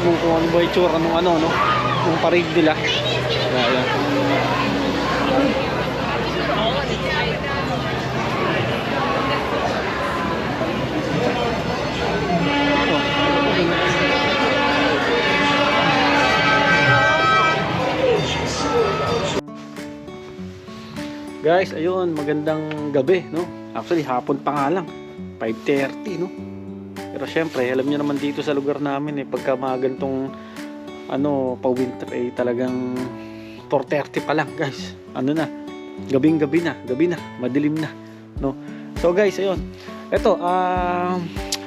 mismo kung ano ba itsura nung ano, no? Nung parade nila. Ayan. Guys, ayun, magandang gabi, no? Actually, hapon pa nga lang, 5:30, no? Pero syempre, alam niyo naman dito sa lugar namin, pagka mga ganitong, pa-winter, talagang 4:30 pa lang, guys. Ano na, gabi na, madilim na, no? So guys, ayun, eto,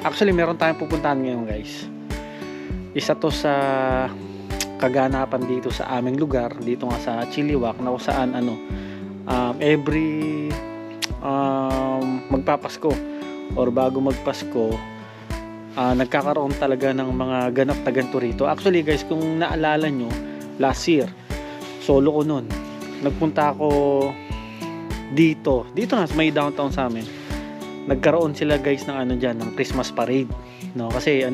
actually, meron tayong pupuntahan ngayon, guys. Isa to sa kaganapan dito sa aming lugar, dito nga sa Chilliwack, na kung saan, every magpapasko or bago magpasko, nagkakaroon talaga ng mga ganap na ganito rito. Actually guys, kung naalala nyo, last year solo ko nun, nagpunta ako dito na may downtown sa amin. Nagkaroon sila guys ng ng Christmas parade, no? Kasi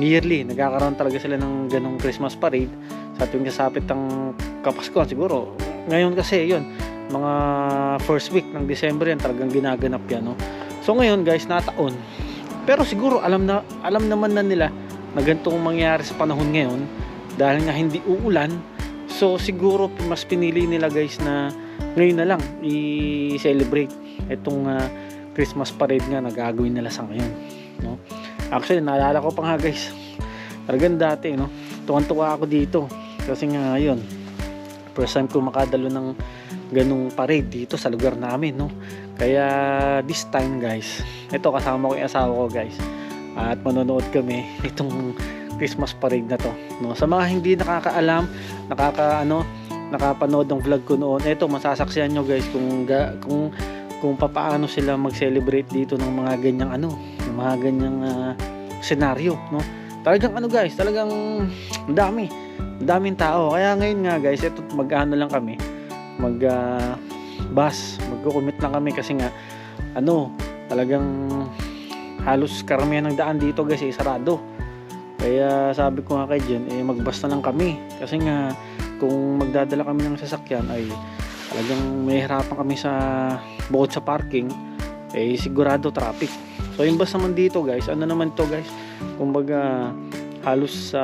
yearly nagkakaroon talaga sila ng ganong Christmas parade sa tuwing kasapit ng Kapaskuhan. Siguro ngayon kasi yun, mga first week ng December yan talagang ginaganap yan, no? So ngayon guys, nataon, pero siguro alam naman na nila na ganitong mangyayari sa panahon ngayon dahil nga hindi uulan. So siguro mas pinili nila guys na ngayon na lang i-celebrate itong Christmas parade nga na gagawin nila sa ngayon, no? Actually naalala ko pa nga guys, talagang dati, no, tuwan-tuwa ako dito kasi nga yun, first time ko makadalo ng ganung parade dito sa lugar namin, no? Kaya this time guys, ito kasama ko yung asawa ko guys, at manonood kami itong Christmas parade na to, no? Sa mga hindi nakakaalam, nakapanood ng vlog ko noon, ito masasaksihan nyo guys kung papaano sila mag-celebrate dito ng mga ganyang mga ganyang senaryo, no? Talagang guys, talagang daming tao. Kaya ngayon nga guys, ito lang kami, magko-commit lang kami kasi nga talagang halos karamihan ng daan dito guys sarado. Kaya sabi ko nga kay Jen, magbas na lang kami kasi nga kung magdadala kami ng sasakyan ay talagang may hirapan kami bukod sa parking, sigurado traffic. So yung bus naman dito guys, naman to guys, kumbaga halos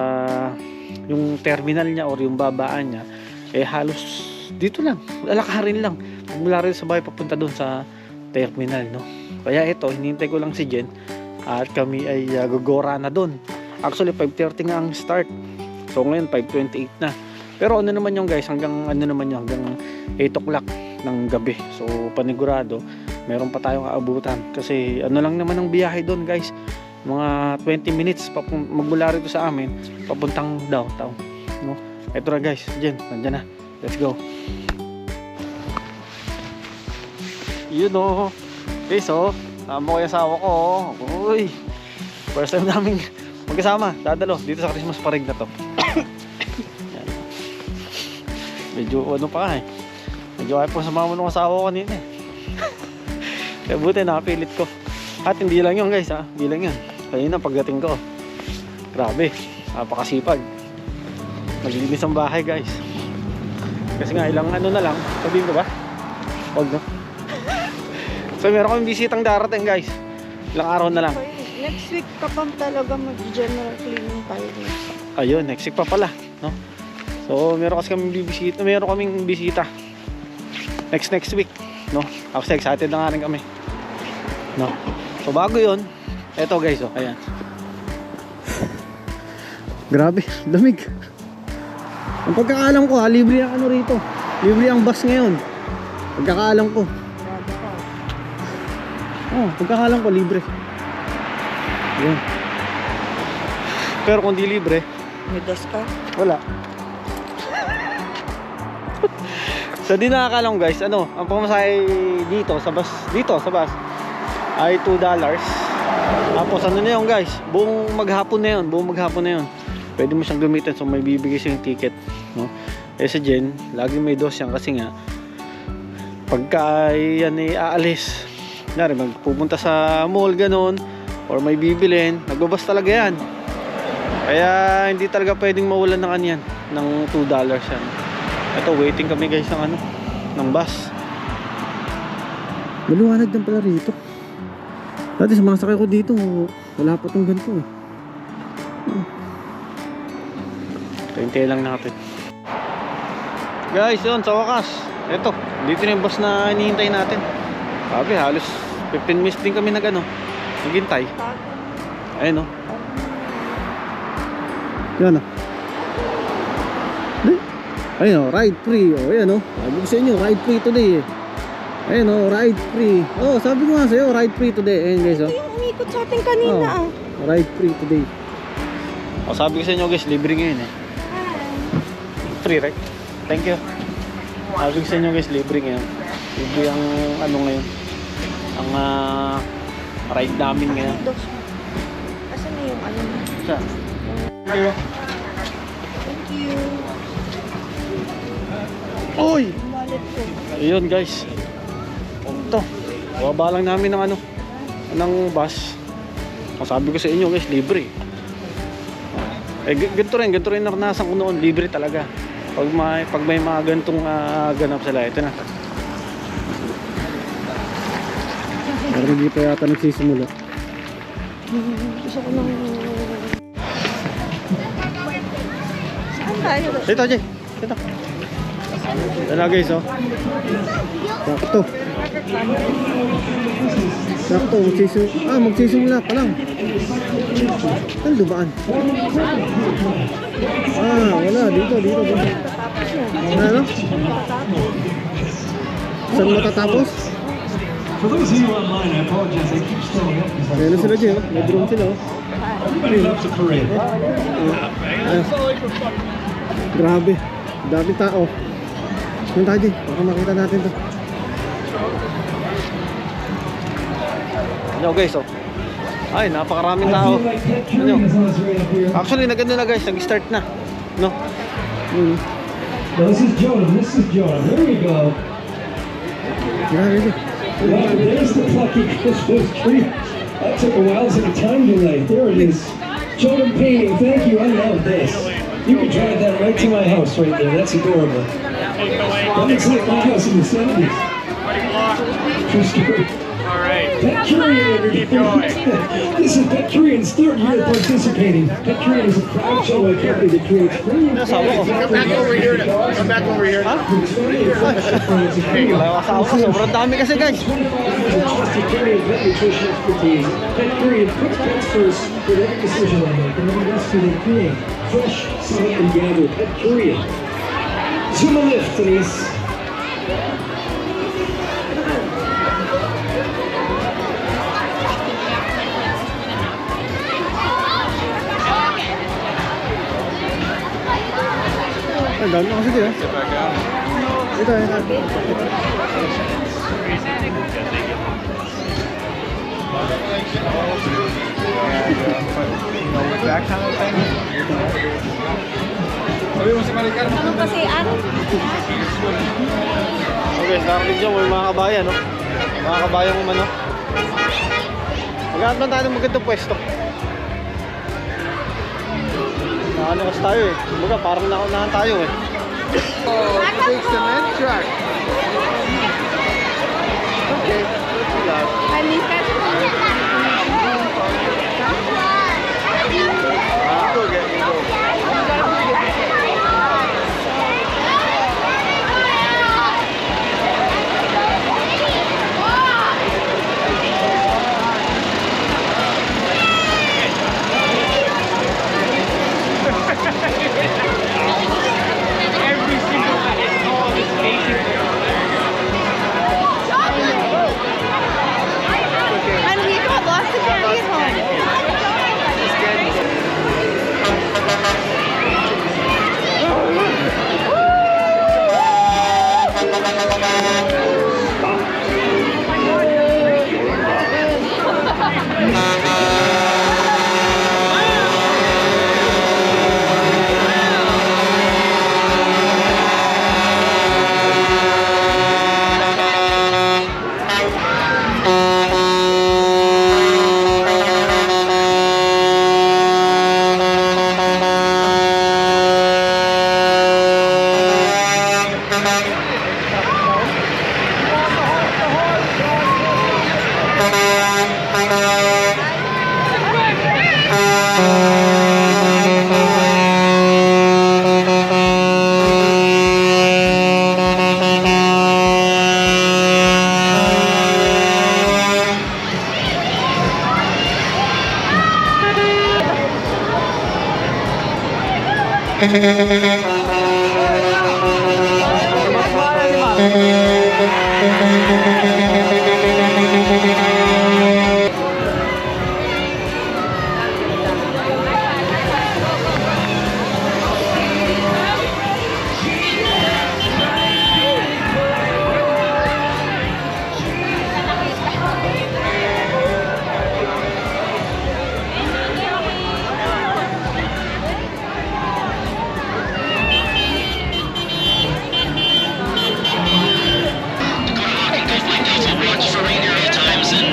yung terminal niya or yung babaan niya halos dito lang, lalakarin lang mula rin sa bahay papunta doon sa terminal, no? Kaya ito, hinihintay ko lang si Jen at kami ay gagora na doon. Actually 5:30 nga ang start, so ngayon 5:28 na, pero naman yung guys, hanggang hanggang 8 o'clock ng gabi. So panigurado meron pa tayong aabutan kasi lang naman ang biyahe doon guys, mga 20 minutes magmula rito sa amin papuntang downtown, no? Ito na guys, Jen, nandiyan na, let's go. Yun okay, so sama ko yung asawa ko, uy, first time namin magkasama dadalo dito sa Christmas parade na to. Medyo pa medyo ayaw po sa mama ng asawa ko kanina kaya buti nakapilit ko, at hindi lang yun guys, hindi lang yun. Kanina pagdating ko, grabe, napakasipag, naglinis ang bahay guys, kasi nga ilang na lang, sabihin ko ba? Huwag, no? So meron kaming bisitang darating guys, ilang araw na lang. Next week pa talaga mag-general cleaning tayo. Ayun, next week pa pala, no? So meron kaming bisita next week, no? Ako excited na nga rin kami, no? So bago yun, eto guys, ayan, grabe, lamig. Ang pagkakaalam ko libre ang rito, libre ang bus ngayon, pagkakaalam ko. Pagkakaalam ko libre. Ayan. Pero kung di libre, may das ka? wala. So di nakakalam guys, ang pamasahe dito sa bus ay $2. Tapos na yun guys, buong maghapon na yun, pwede mo siyang gamitin. So may bibigay siyang ticket, no? Sa Jen, lagi may dos yan kasi nga pagka yan aalis, kunyari magpupunta sa mall ganon or may bibilin, nagbabas talaga yan. Kaya hindi talaga pwedeng mawalan ng kanyan ng $2 yan. Ito, waiting kami guys ng ano, ng bus. Maliwanag din pala rito. Dati sumasakay ko dito, wala pa tong ganito eh. Hintay lang natin. Guys, yun, sa wakas. Ito, dito na yung bus na hinihintay natin. Sabi, halos 15 minutes din kami naghintay. Ayun o. Yan o. Ayun o, ride free. O, ayan o. Sabi ko sa inyo, ride free today eh. Ayun o, ride free. Oh, sabi ko nga sa'yo, ride free today. Ayun guys o. Yung umikot sa atin kanina ah. Ride free today. O, sabi ko sa inyo guys, libre ngayon eh. Free, right? Thank you. Sabi ko sa inyo guys, libre ngayon. Libre ang ano ngayon. Ang ride namin ngayon. Asan na yung ano? Saan? Thank you. Thank you. Uy! Yung wallet ko. Ayun guys. Ito. Bababa lang namin ng ano, ng bus. O, sabi ko sa inyo guys, libre. Eh, ganito rin naranasan ko noon, libre talaga. Pag may mga ganitong ganap sila, ito na. Pero hindi pa yata nagsisimula. Gusto ko nang... Saan tayo? Dito, Jay. Dito. Ito na guys, oh. Sakto. Sakto, magsisimula pa lang. Ano dubaan? Wala. Dito. Ano? Saan matatapos? For those of you online, I apologize. They keep slowing up. Ayan na sila, Jay. May drone sila, oh. Everybody loves a parade. Ayan. Grabe. Dami tao. Yung tayo, Jay. Baka makita natin to. Ano guys, oh. Ay, napakaraming tao. Ano? Actually, nagano na guys, nag-start na. No? Now, this is Jordan. There we go. Grabe, Jay. Wow, there's the plucky Christmas tree. That took a while. It's like a time delay. There it is. Jordan painting. Thank you. I love this. You can drive that right to my house right there. That's adorable. That looks like my house in the 70s. True story. Petcurian. This is Petcurian's third year participating. Petcurian is a proud Chile company that creates premium Come back over here. Ha? Wala asawa ko, sobrang dami kasi guys. Petcurian puts pets first with every decision I make, and then the rest they create. Fresh, select, and gather. Petcurian. Zoom a lift, Denise. Ang dami na kasi dito. Ito. That kind of thing. Ano kasi, ano? Okay, narinig dyan, may mga kabayan, no? Mga kabayan mo man, no? Maghanap lang tayo ng magandang pwesto. Nakalakas tayo eh. Kumbaga, parang naunahan tayo eh. Big cement truck. Okay, let's go. Go get me go. Ano Dakota Hawk and Golf Lake Delta, watch for reindeer all times, and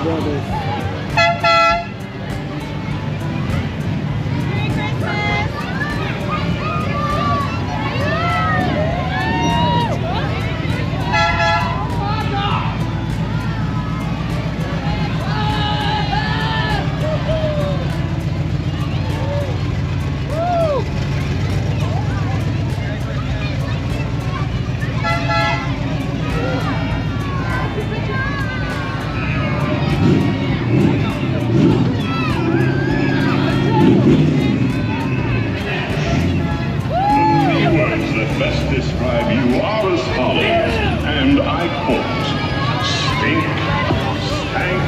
Brothers. The words that best describe you are as follows, and I quote, stink, stank,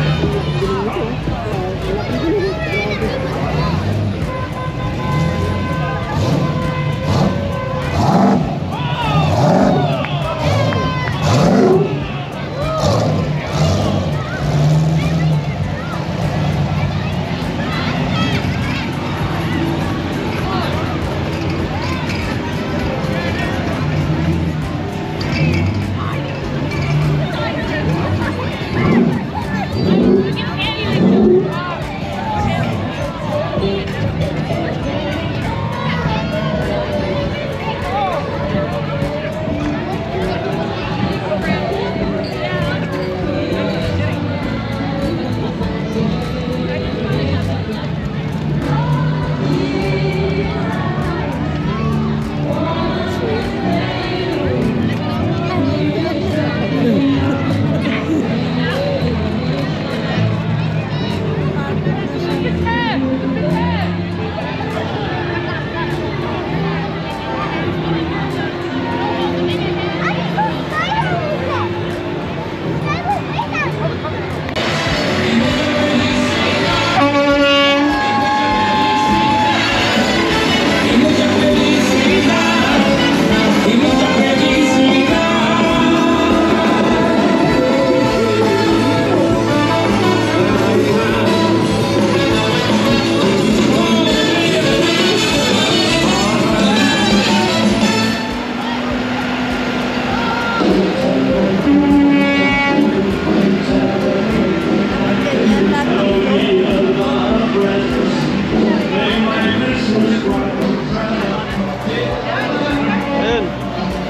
Ayun,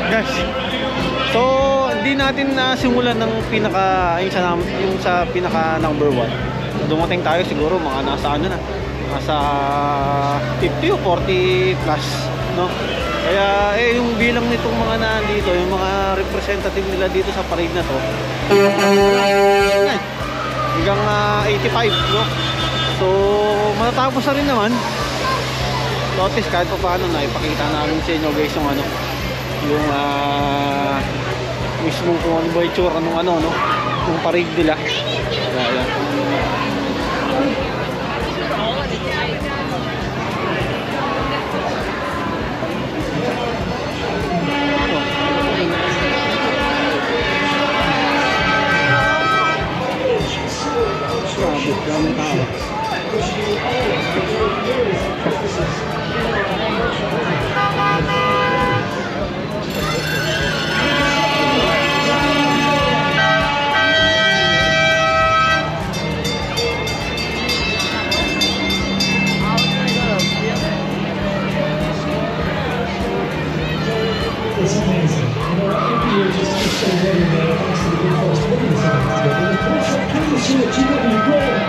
guys. So, hindi natin nasimulan ng pinaka yung sa pinaka number 1. Dumating tayo siguro mga nasa ano na, nasa 50 o 40 plus, no? Kaya yung bilang nitong mga nandito, yung mga representative nila dito sa parade na to, hanggang 85, no? So, matatapos na rin naman. So, at least kahit pa paano na ipakita namin sa inyo guys yung ano, yung mismo kung ano ba itsura nung ano, no, yung parade nila. Kaya, daming tao. It's amazing. You know, every year just keeps so ready, man. Thanks to the good folks putting this event together. Of course, I'm coming to see what GW Gold